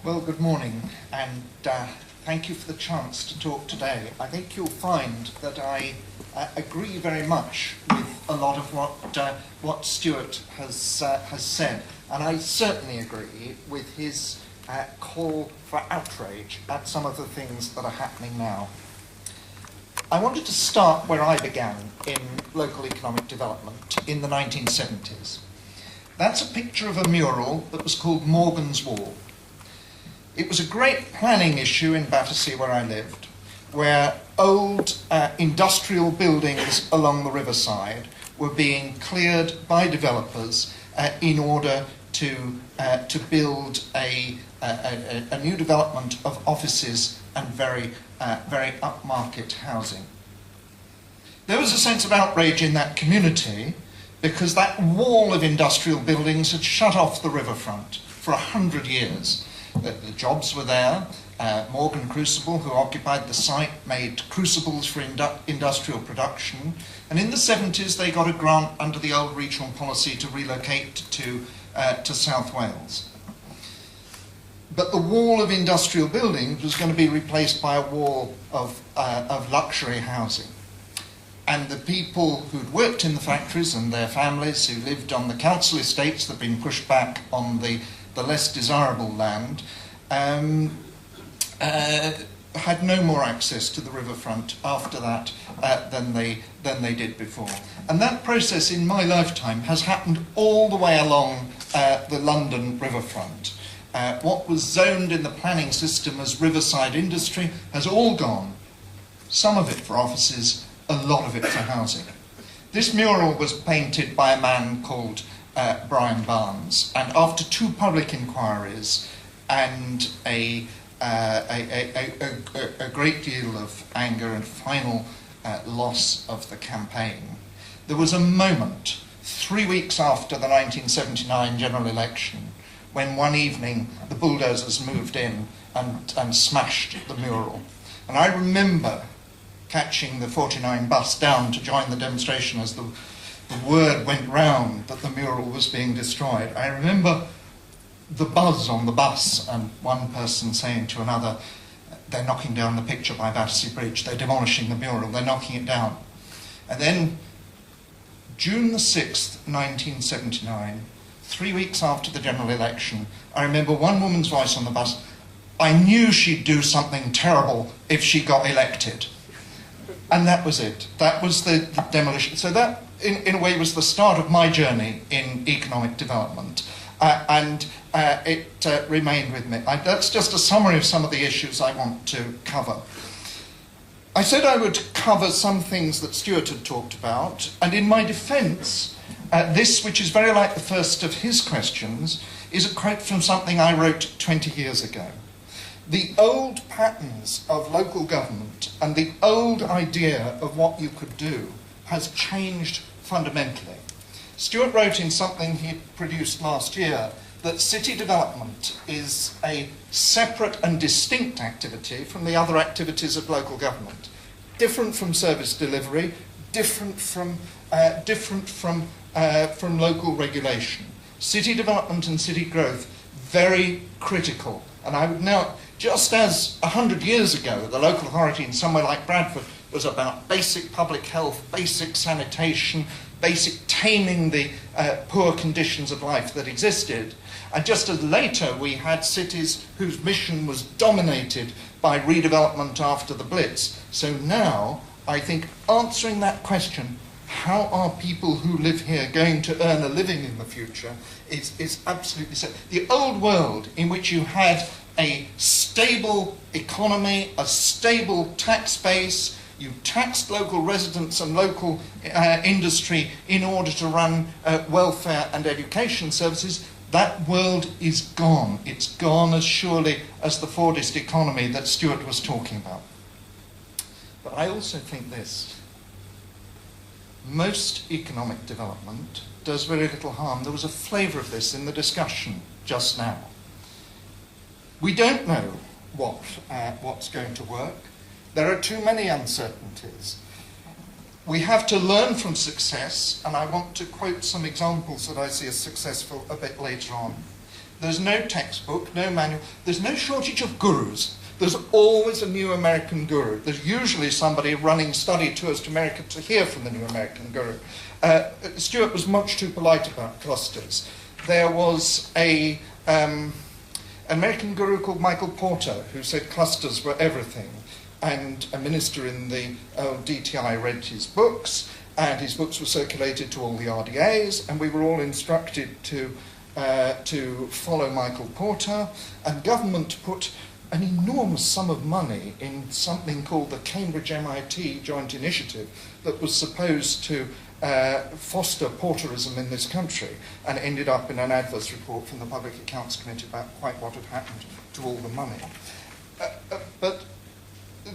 Well, good morning, and thank you for the chance to talk today. I think you'll find that I agree very much with a lot of what Stuart has said, and I certainly agree with his call for outrage at some of the things that are happening now. I wanted to start where I began in local economic development in the 1970s. That's a picture of a mural that was called Morgan's Wall. It was a great planning issue in Battersea where I lived, where old industrial buildings along the riverside were being cleared by developers in order to build a new development of offices and very upmarket housing. There was a sense of outrage in that community because that wall of industrial buildings had shut off the riverfront for 100 years. The jobs were there. Morgan Crucible, who occupied the site, made crucibles for industrial production. And in the 70s, they got a grant under the old regional policy to relocate to South Wales. But the wall of industrial buildings was going to be replaced by a wall of luxury housing. And the people who'd worked in the factories and their families who lived on the council estates that had been pushed back on the less desirable land had no more access to the riverfront after that than they did before. And that process in my lifetime has happened all the way along the London riverfront. What was zoned in the planning system as riverside industry has all gone. Some of it for offices, a lot of it for housing. This mural was painted by a man called Brian Barnes, and after 2 public inquiries and a great deal of anger and final loss of the campaign, there was a moment 3 weeks after the 1979 general election when one evening the bulldozers moved in and smashed the mural. And I remember catching the 49 bus down to join the demonstration as the word went round that the mural was being destroyed. I remember the buzz on the bus and one person saying to another, they're knocking down the picture by Battersea Bridge, they're demolishing the mural, they're knocking it down. And then June the 6th, 1979, 3 weeks after the general election, I remember one woman's voice on the bus, I knew she'd do something terrible if she got elected. And that was it. That was the demolition. So that, in a way, was the start of my journey in economic development. It remained with me. That's just a summary of some of the issues I want to cover. I said I would cover some things that Stuart had talked about, and in my defence, this, which is very like the first of his questions, is a quote from something I wrote 20 years ago. The old patterns of local government and the old idea of what you could do has changed fundamentally. Stuart wrote in something he produced last year that city development is a separate and distinct activity from the other activities of local government. Different from service delivery, different from local regulation. City development and city growth, very critical. And I would now, just as 100 years ago, the local authority in somewhere like Bradford was about basic public health, basic sanitation, basic taming the poor conditions of life that existed. And just as later we had cities whose mission was dominated by redevelopment after the Blitz. So now, I think answering that question, how are people who live here going to earn a living in the future, is absolutely so. The old world in which you had a stable economy, a stable tax base, you taxed local residents and local industry in order to run welfare and education services, that world is gone. It's gone as surely as the Fordist economy that Stuart was talking about. But I also think this. Most economic development does very little harm. There was a flavour of this in the discussion just now. We don't know what's going to work. There are too many uncertainties. We have to learn from success, and I want to quote some examples that I see as successful a bit later on. There's no textbook, no manual. There's no shortage of gurus. There's always a new American guru. There's usually somebody running study tours to America to hear from the new American guru. Stuart was much too polite about clusters. There was a American guru called Michael Porter who said clusters were everything. And a minister in the DTI read his books, and his books were circulated to all the RDAs, and we were all instructed to follow Michael Porter, and government put an enormous sum of money in something called the Cambridge MIT Joint Initiative that was supposed to foster Porterism in this country, and ended up in an adverse report from the Public Accounts Committee about quite what had happened to all the money. But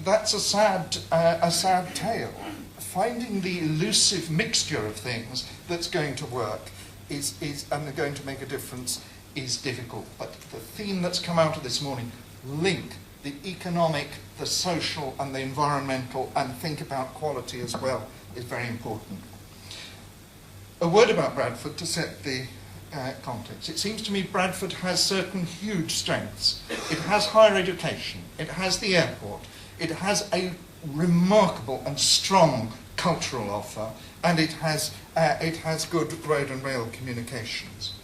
that's a sad tale. Finding the elusive mixture of things that's going to work and going to make a difference is difficult. But the theme that's come out of this morning, link the economic, the social and the environmental, and think about quality as well, is very important. A word about Bradford to set the context. It seems to me Bradford has certain huge strengths. It has higher education, it has the airport, it has a remarkable and strong cultural offer, and it has good road and rail communications.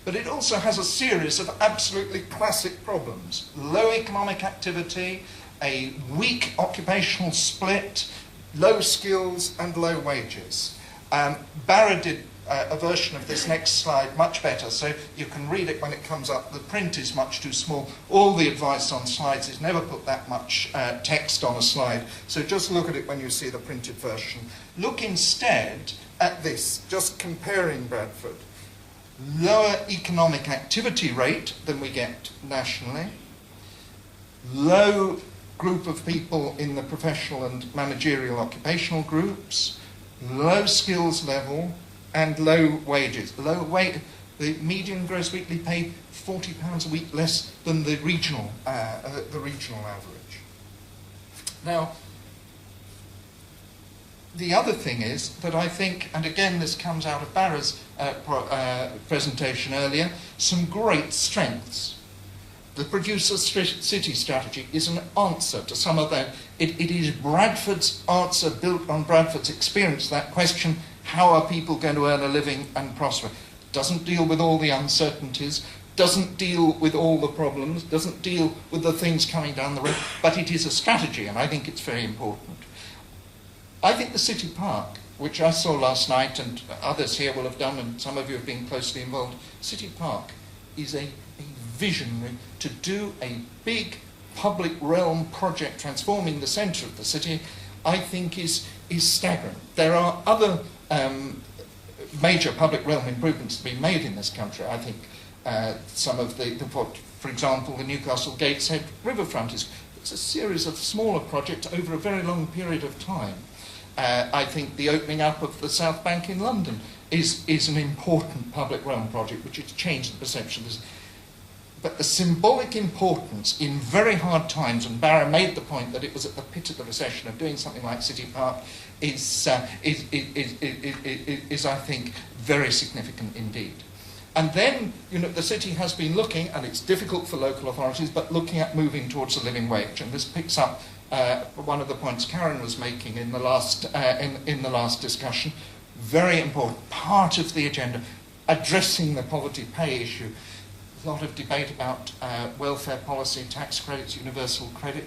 But it also has a series of absolutely classic problems. Low economic activity, a weak occupational split, low skills and low wages. Barra did a version of this next slide much better, so you can read it when it comes up. The print is much too small. All the advice on slides is never put that much text on a slide, so just look at it when you see the printed version. Look instead at this, just comparing Bradford. Lower economic activity rate than we get nationally, low group of people in the professional and managerial occupational groups, low skills level, and low wages. The median gross weekly pay £40 a week less than the regional average. Now, the other thing is that I think, and again this comes out of Barra's presentation earlier, some great strengths. The producer city strategy is an answer to some of that. It is Bradford's answer, built on Bradford's experience, to that question, how are people going to earn a living and prosper? Doesn't deal with all the uncertainties, doesn't deal with all the problems, doesn't deal with the things coming down the road, but it is a strategy, and I think it's very important. I think the City Park, which I saw last night, and others here will have done, and some of you have been closely involved, City Park is a visionary to do a big public realm project transforming the centre of the city, I think is staggering. There are other major public realm improvements to be made in this country. I think some of for example, the Newcastle Gateshead riverfront it's a series of smaller projects over a very long period of time. I think the opening up of the South Bank in London is an important public realm project which has changed the perception of this. But the symbolic importance in very hard times, and Barra made the point that it was at the pit of the recession, of doing something like City Park is I think, very significant indeed. And then, the city has been looking, and it's difficult for local authorities, but looking at moving towards a living wage. And this picks up one of the points Karen was making in the last discussion. Very important part of the agenda, addressing the poverty pay issue. A lot of debate about welfare policy, tax credits, universal credit.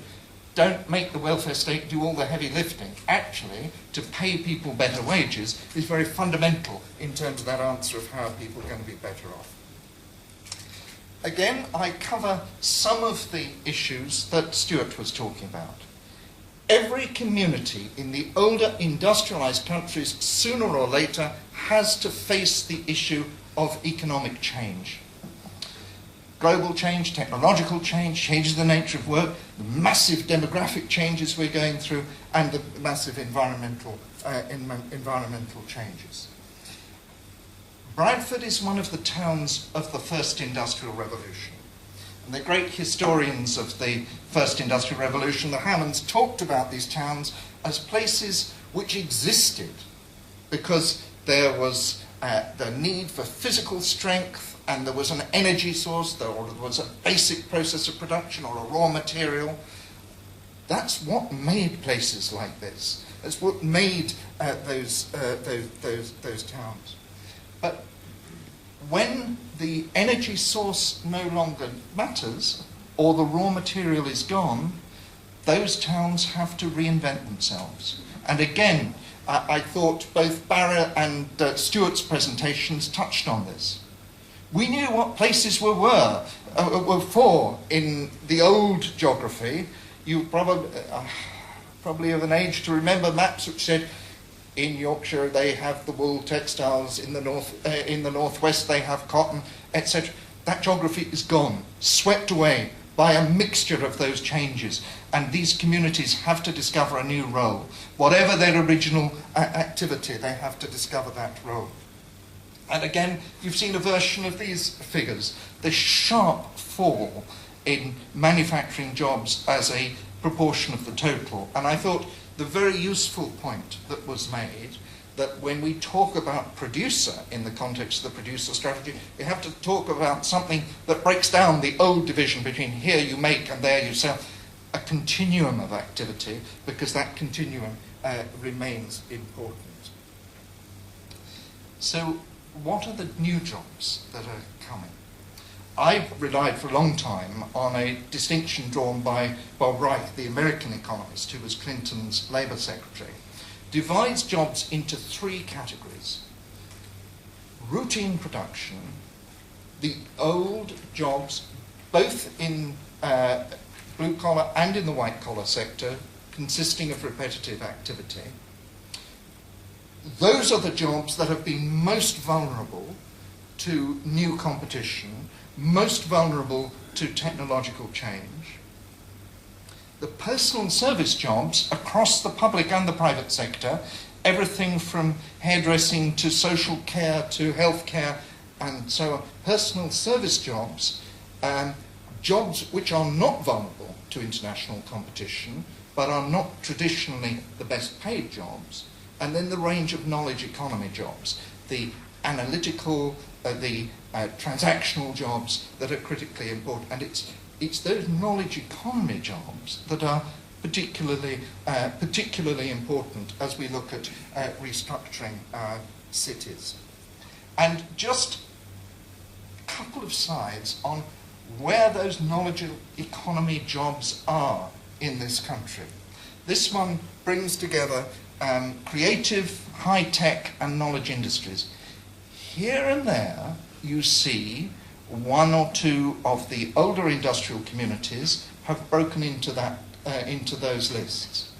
Don't make the welfare state do all the heavy lifting. Actually, to pay people better wages is very fundamental in terms of that answer of how people are going to be better off. Again, I cover some of the issues that Stuart was talking about. Every community in the older industrialised countries, sooner or later, has to face the issue of economic change. Global change, technological change, changes the nature of work, the massive demographic changes we're going through, and the massive environmental changes. Bradford is one of the towns of the first industrial revolution. And the great historians of the first industrial revolution, the Hammonds, talked about these towns as places which existed because there was the need for physical strength and there was an energy source, or there was a basic process of production or a raw material. That's what made places like this. That's what made those towns. But when the energy source no longer matters, or the raw material is gone, those towns have to reinvent themselves. And again, I thought both Barra and Stuart's presentations touched on this. We knew what places were for in the old geography. You probably of an age to remember maps which said, in Yorkshire they have the wool textiles, in the northwest they have cotton, etc. That geography is gone, swept away by a mixture of those changes, and these communities have to discover a new role. Whatever their original activity, they have to discover that role. And again, you've seen a version of these figures. The sharp fall in manufacturing jobs as a proportion of the total. And I thought the very useful point that was made, that when we talk about producer in the context of the producer strategy, we have to talk about something that breaks down the old division between here you make and there you sell, a continuum of activity, because that continuum remains important. So what are the new jobs that are coming? I've relied for a long time on a distinction drawn by Bob Reich, the American economist, who was Clinton's Labour Secretary, divides jobs into three categories. Routine production, the old jobs, both in blue-collar and in the white-collar sector, consisting of repetitive activity. Those are the jobs that have been most vulnerable to new competition, most vulnerable to technological change. The personal and service jobs across the public and the private sector, everything from hairdressing to social care to healthcare and so on, personal service jobs, jobs which are not vulnerable to international competition but are not traditionally the best paid jobs, and then the range of knowledge economy jobs, the analytical, the transactional jobs that are critically important. And it's those knowledge economy jobs that are particularly important as we look at restructuring our cities. And just a couple of slides on where those knowledge economy jobs are in this country. This one brings together creative, high-tech and knowledge industries. Here and there you see one or two of the older industrial communities have broken into those lists.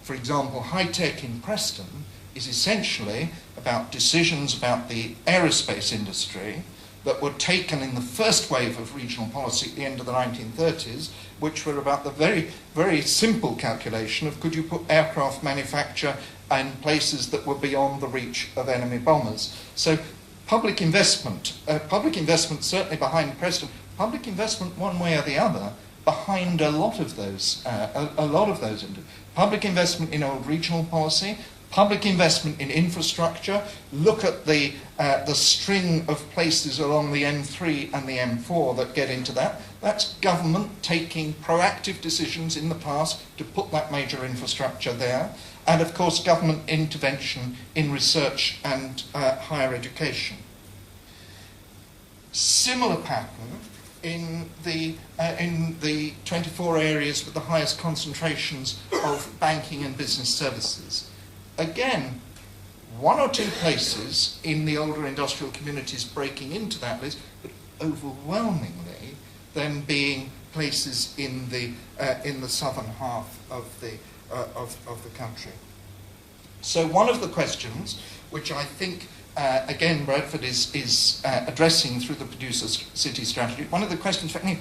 For example, high-tech in Preston is essentially about decisions about the aerospace industry that were taken in the first wave of regional policy at the end of the 1930s, which were about the very, very simple calculation of could you put aircraft manufacture in places that were beyond the reach of enemy bombers. So public investment certainly behind Preston, public investment one way or the other behind a lot of those, public investment in old regional policy, public investment in infrastructure. Look at the string of places along the M3 and the M4 that get into that. That's government taking proactive decisions in the past to put that major infrastructure there. And of course, government intervention in research and higher education. Similar pattern in the 24 areas with the highest concentrations of banking and business services. Again, one or two places in the older industrial communities breaking into that list, but overwhelmingly them being places in the southern half of the country. So one of the questions, which I think again Bradford is addressing through the producer city strategy, one of the questions for me,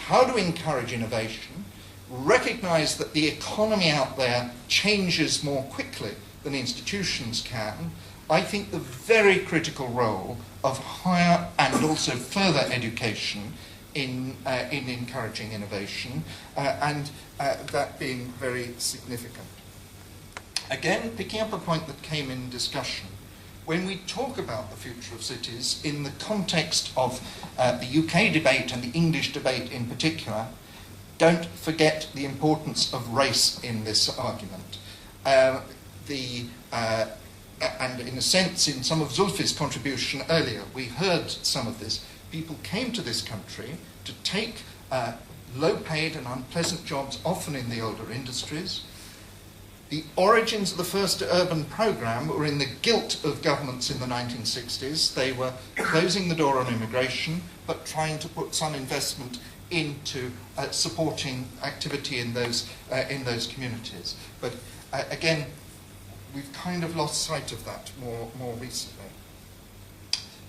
how do we encourage innovation, recognise that the economy out there changes more quickly than institutions can. I think the very critical role of higher and also further education in encouraging innovation, and that being very significant. Again, picking up a point that came in discussion, when we talk about the future of cities in the context of the UK debate and the English debate in particular, don't forget the importance of race in this argument. And in a sense, in some of Zulfi's contribution earlier, we heard some of this. People came to this country to take low-paid and unpleasant jobs, often in the older industries. The origins of the first urban programme were in the guilt of governments in the 1960s. They were closing the door on immigration, but trying to put some investment into supporting activity in those communities. But again, we've kind of lost sight of that more recently.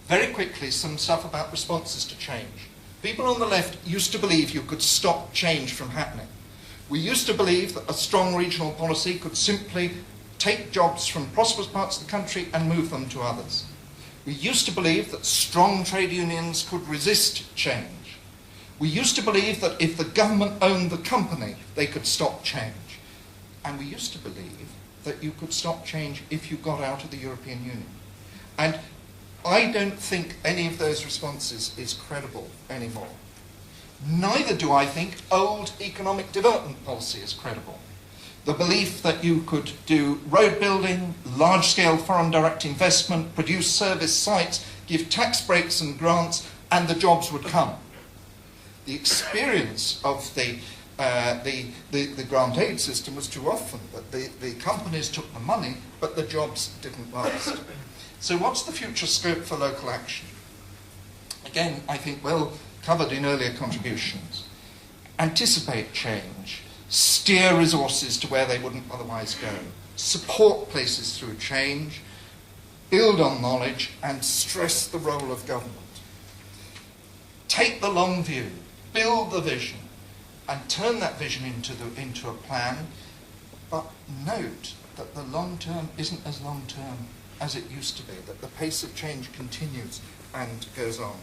Very quickly, some stuff about responses to change. People on the left used to believe you could stop change from happening. We used to believe that a strong regional policy could simply take jobs from prosperous parts of the country and move them to others. We used to believe that strong trade unions could resist change. We used to believe that if the government owned the company, they could stop change. And we used to believe that you could stop change if you got out of the European Union. And I don't think any of those responses is credible anymore. Neither do I think old economic development policy is credible. The belief that you could do road building, large-scale foreign direct investment, produce service sites, give tax breaks and grants, and the jobs would come. The experience of the grant aid system was too often that the companies took the money, but the jobs didn't last. So what's the future scope for local action? Again, I think well covered in earlier contributions. Anticipate change, steer resources to where they wouldn't otherwise go, support places through change, build on knowledge, and stress the role of government. Take the long view, build the vision, and turn that vision into a plan, but note that the long term isn't as long term as it used to be, that the pace of change continues and goes on.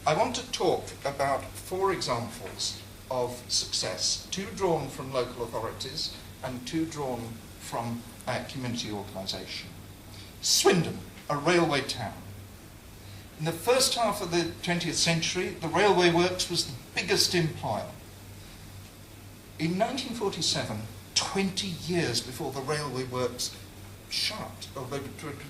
I want to talk about 4 examples of success, 2 drawn from local authorities and 2 drawn from community organisation. Swindon, a railway town. In the first half of the 20th century, the railway works was the biggest employer. In 1947, 20 years before the railway works shut, or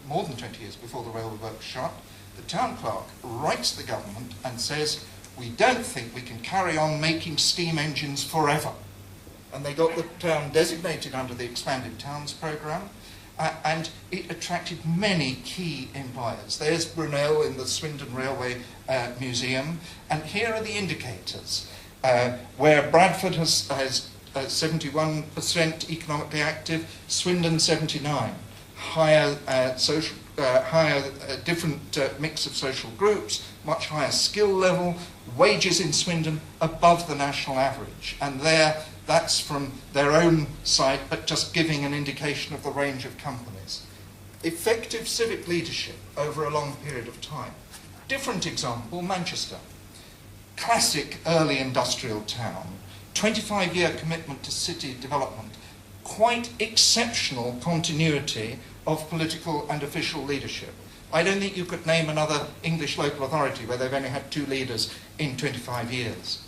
more than 20 years before the railway works shut, the town clerk writes to the government and says, we don't think we can carry on making steam engines forever. And they got the town designated under the Expanded Towns programme, and it attracted many key employers. There's Brunel in the Swindon Railway Museum, and here are the indicators, where Bradford has 71% economically active, Swindon 79, higher different mix of social groups, much higher skill level, wages in Swindon above the national average. And there, that's from their own site, but just giving an indication of the range of companies. Effective civic leadership over a long period of time. Different example, Manchester. Classic early industrial town, 25-year commitment to city development, quite exceptional continuity of political and official leadership. I don't think you could name another English local authority where they've only had 2 leaders in 25 years.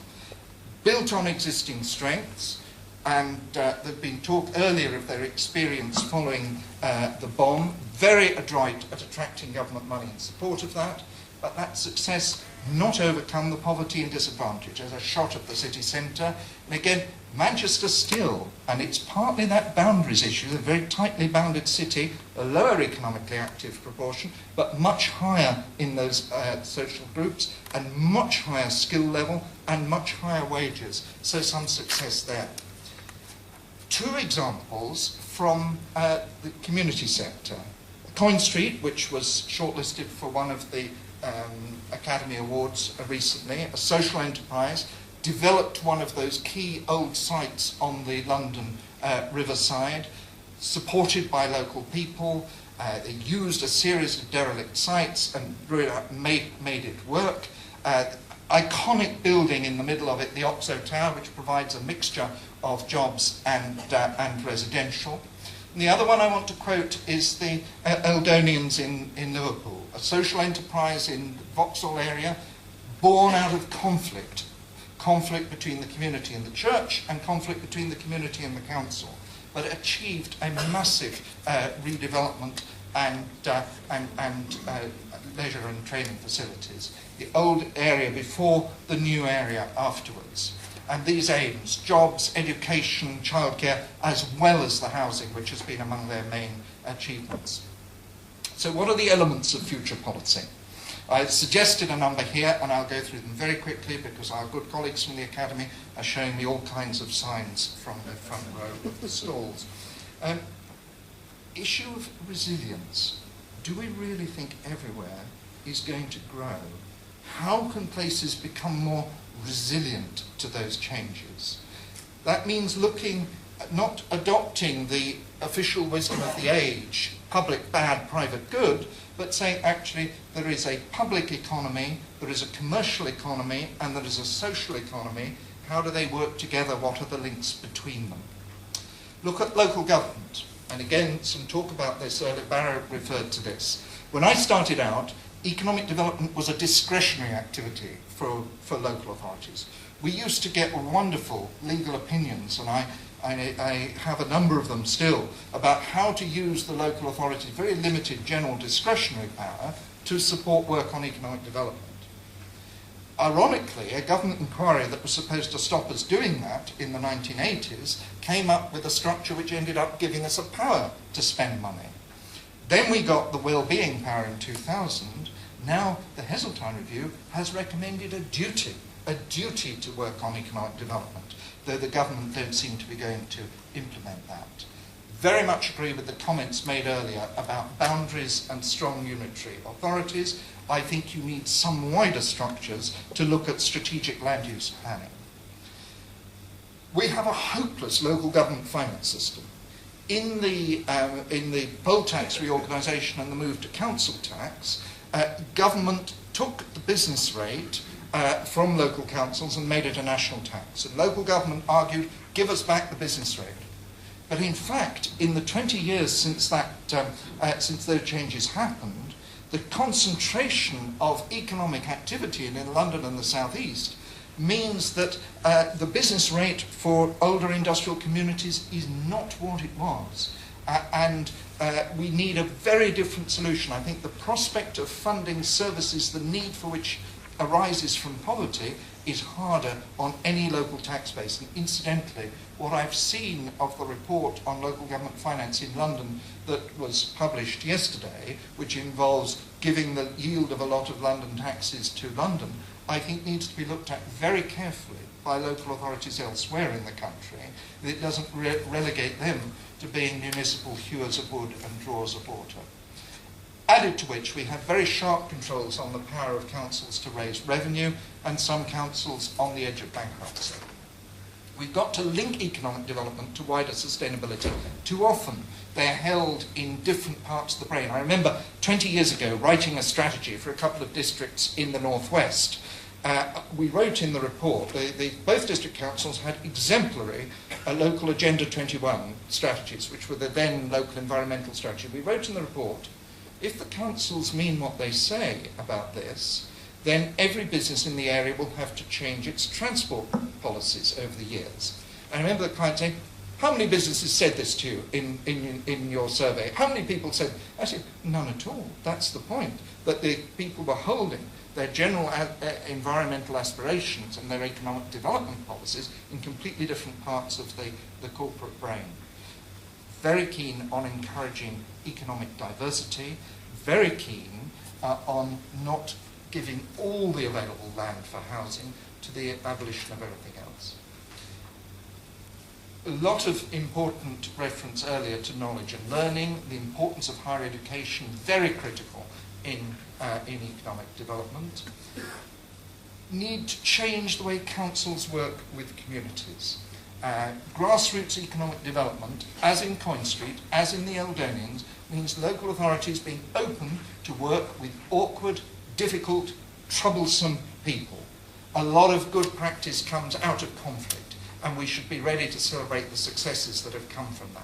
Built on existing strengths, and there's been talk earlier of their experience following the bomb, very adroit at attracting government money in support of that, but that success not overcome the poverty and disadvantage as a shot at the city centre. And again, Manchester still, and it's partly that boundaries issue, a very tightly bounded city, a lower economically active proportion, but much higher in those social groups, and much higher skill level, and much higher wages. So some success there. 2 examples from the community sector. Coin Street, which was shortlisted for one of the Academy Awards recently, a social enterprise, developed one of those key old sites on the London riverside, supported by local people. They used a series of derelict sites and made it work. Iconic building in the middle of it, the Oxo Tower, which provides a mixture of jobs and residential. And the other one I want to quote is the Eldonians in Liverpool, a social enterprise in the Vauxhall area, born out of conflict between the community and the church, and conflict between the community and the council, but achieved a massive redevelopment and leisure and training facilities. The old area before the new area afterwards. And these aims, jobs, education, childcare, as well as the housing, which has been among their main achievements. So what are the elements of future policy? I've suggested a number here, and I'll go through them very quickly because our good colleagues from the Academy are showing me all kinds of signs from the front row of the stalls. Issue of resilience. Do we really think everywhere is going to grow? How can places become more resilient to those changes? That means looking, not adopting the official wisdom of the age, public bad, private good, but saying actually there is a public economy, there is a commercial economy, and there is a social economy. How do they work together? What are the links between them? Look at local government. And again, some talk about this earlier. Barrow referred to this. When I started out, economic development was a discretionary activity for local authorities. We used to get wonderful legal opinions, and I have a number of them still, about how to use the local authority's very limited general discretionary power to support work on economic development. Ironically, a government inquiry that was supposed to stop us doing that in the 1980s came up with a structure which ended up giving us a power to spend money. Then we got the well-being power in 2000. Now the Heseltine Review has recommended a duty to work on economic development, though the government don't seem to be going to implement that. Very much agree with the comments made earlier about boundaries and strong unitary authorities. I think you need some wider structures to look at strategic land use planning. We have a hopeless local government finance system. In the poll tax reorganisation and the move to council tax, government took the business rate from local councils and made it a national tax. And local government argued, give us back the business rate. But in fact, in the 20 years since those changes happened, the concentration of economic activity in London and the South East means that the business rate for older industrial communities is not what it was. We need a very different solution. I think the prospect of funding services, the need for which arises from poverty, is harder on any local tax base. And incidentally, what I've seen of the report on local government finance in London that was published yesterday, which involves giving the yield of a lot of London taxes to London, I think needs to be looked at very carefully by local authorities elsewhere in the country. It doesn't relegate them to being municipal hewers of wood and drawers of water. Added to which, we have very sharp controls on the power of councils to raise revenue, and some councils on the edge of bankruptcy. We've got to link economic development to wider sustainability. Too often, they're held in different parts of the brain. I remember 20 years ago writing a strategy for a couple of districts in the northwest. We wrote in the report, both district councils had exemplary local Agenda 21 strategies, which were the then local environmental strategy. We wrote in the report, if the councils mean what they say about this, then every business in the area will have to change its transport policies over the years. I remember the client saying, how many businesses said this to you in your survey? How many people said, I said, none at all. That's the point, that the people were holding their general environmental aspirations and their economic development policies in completely different parts of the corporate brain. Very keen on encouraging economic diversity, very keen on not giving all the available land for housing to the abolition of everything else. A lot of important reference earlier to knowledge and learning, the importance of higher education, very critical in economic development. Need to change the way councils work with communities. Grassroots economic development, as in Coin Street, as in the Eldonians, means local authorities being open to work with awkward, difficult, troublesome people. A lot of good practice comes out of conflict, and we should be ready to celebrate the successes that have come from that.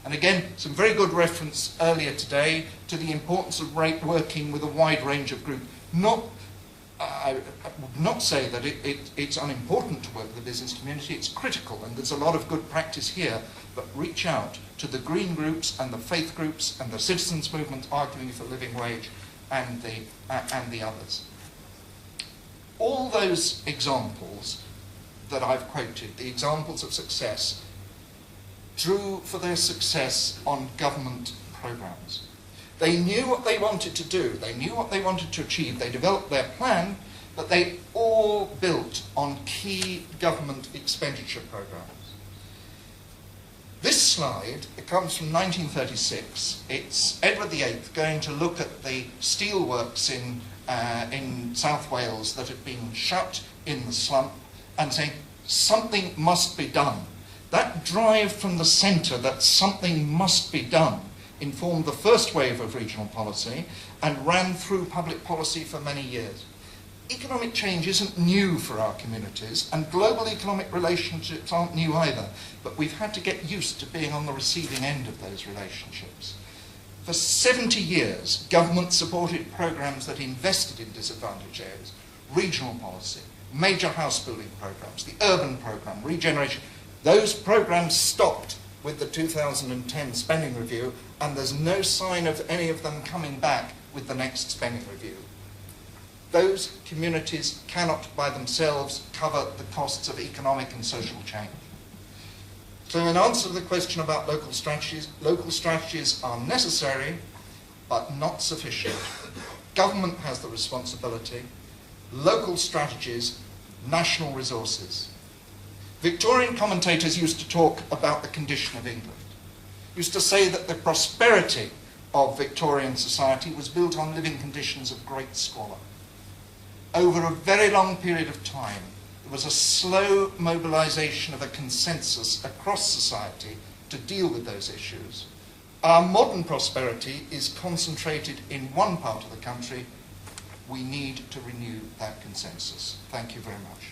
And again, some very good reference earlier today to the importance of working with a wide range of groups. I would not say that it's unimportant to work with the business community, it's critical, and there's a lot of good practice here, but reach out to the green groups and the faith groups and the citizens' movement arguing for living wage and the others. All those examples that I've quoted, the examples of success, drew for their success on government programs. They knew what they wanted to do, they knew what they wanted to achieve, they developed their plan, but they all built on key government expenditure programs. This slide, it comes from 1936. It's Edward VIII going to look at the steelworks in South Wales that had been shut in the slump and saying, something must be done. That drive from the centre that something must be done informed the first wave of regional policy and ran through public policy for many years. Economic change isn't new for our communities, and global economic relationships aren't new either, but we've had to get used to being on the receiving end of those relationships. For 70 years, government supported programs that invested in disadvantaged areas, regional policy, major house building programs, the urban program, regeneration. Those programs stopped with the 2010 spending review, and there's no sign of any of them coming back with the next spending review. Those communities cannot by themselves cover the costs of economic and social change. So in answer to the question about local strategies are necessary, but not sufficient. Government has the responsibility, local strategies, national resources. Victorian commentators used to talk about the condition of England, used to say that the prosperity of Victorian society was built on living conditions of great squalor. Over a very long period of time, there was a slow mobilization of a consensus across society to deal with those issues. Our modern prosperity is concentrated in one part of the country. We need to renew that consensus. Thank you very much.